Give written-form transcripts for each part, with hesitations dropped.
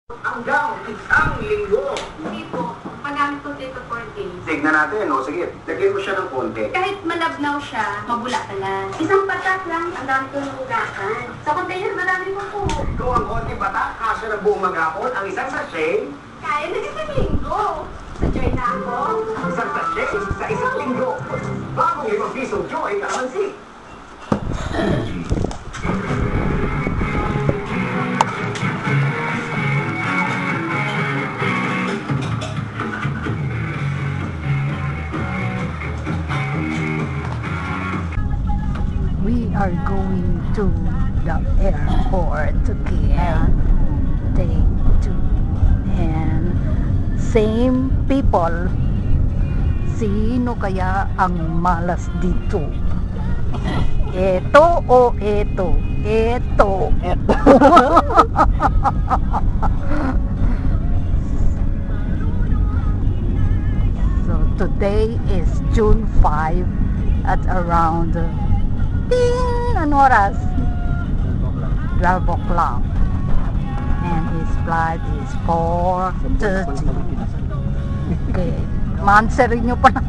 Hanggang isang linggo. Hindi po. Magamit po dito 4 days. Tignan natin, no? Sige, lagyan mo siya ng konti. Kahit malabnaw siya, mabula ka lang. Isang patak lang, ang dami ko hugasan. Sa container, marami mo po. Ikaw ang konti bata, kasya ng buong maghapon. Ang isang sachet, Kaya na isang linggo. Sa Joy na ako. isang sachet sa isang linggo. Bagong 5 pisong Joy Calamansi. We are going to the airport again. Day 2. And same people. Sino kaya ang malas dito? Eto o eto? Eto. So today is June 5 at around Anong oras? 12 o'clock. And his flight is 4:30. Okay. Monthsary nyo pa na.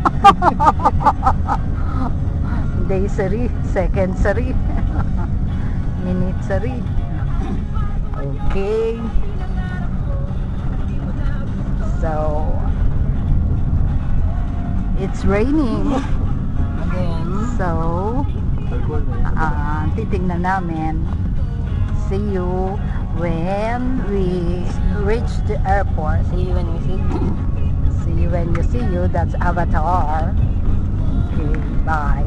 Daysary, secondsary, minutesary. Okay. So, it's raining. So, titingnan namin. See you when we reach the airport. See you when we see you. See you when you see you. That's Avatar. Okay, bye.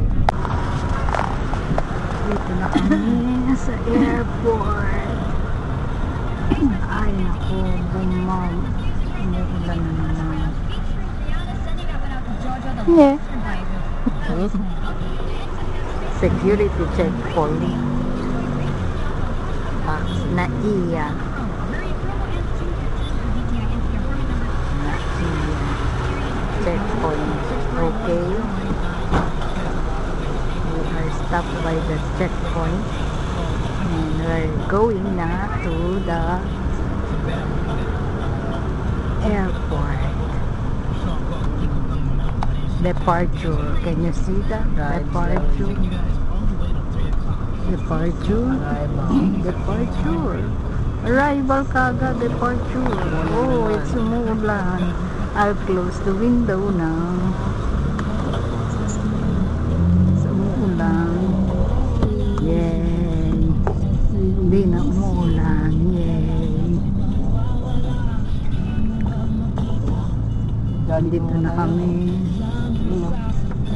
Dito na kami sa airport. Ay, naku, umuulan na naman. Yeah. Security checkpoint. Na iya. Checkpoint. Okay. We are stopped by the checkpoint. And we're going na to the airport. Departure. Can you see that? Departure. Departure. Departure. Arrival kaga. Departure. Oh, it's umuulan. I'll close the window now. It's umuulan. Yay. Hindi na umuulan. Yay. Dito na kami.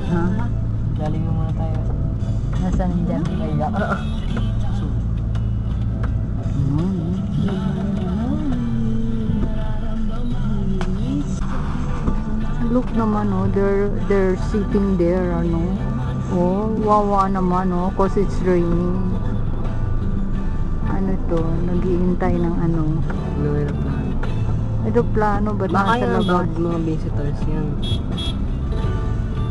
Ha? Dali mo muna tayo. Nasaan yung dyan? Kaya. Look naman, oh, they're sitting there, ano. Oh, wawa naman, oh, cause it's raining. Ano to? Nag-iintay ng ano. Aeroplano, ba't Baka nasa yung labas? mga visitors yan.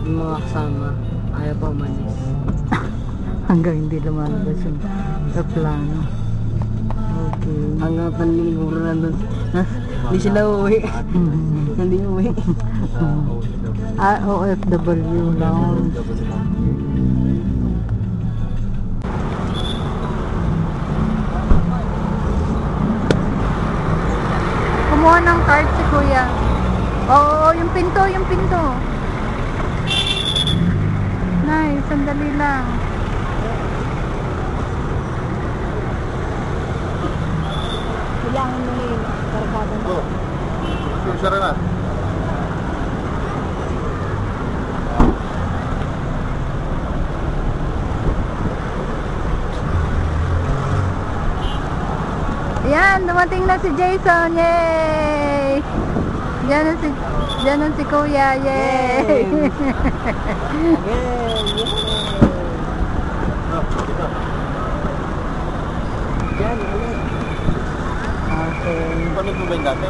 Yung mga kasama. Ayaw pa umalis. Hanggang hindi lumalabas yung aeroplano. Okay. Hanggang panlinguro nandun. Hindi sila uwi. Hindi uwi. OFW lounge. Kumuha ng card si kuya. Oo, yung pinto, yung pinto. Nay, sandali lang. Kailangan mo yung kargada mo. Siya rin na. Ayan, dumating na si Jason. Yay! Diyan na si Kuya. Yay! Yan, ulit. Okay. Paano po ba yung dati?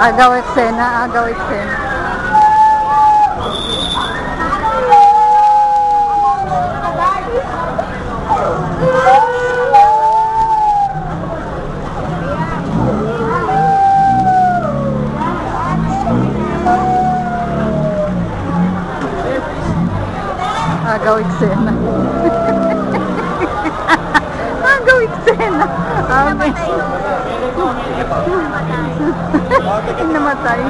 Agaw eksena, agaw eksena. Agaw eksena. Agaw eksena. Namatay.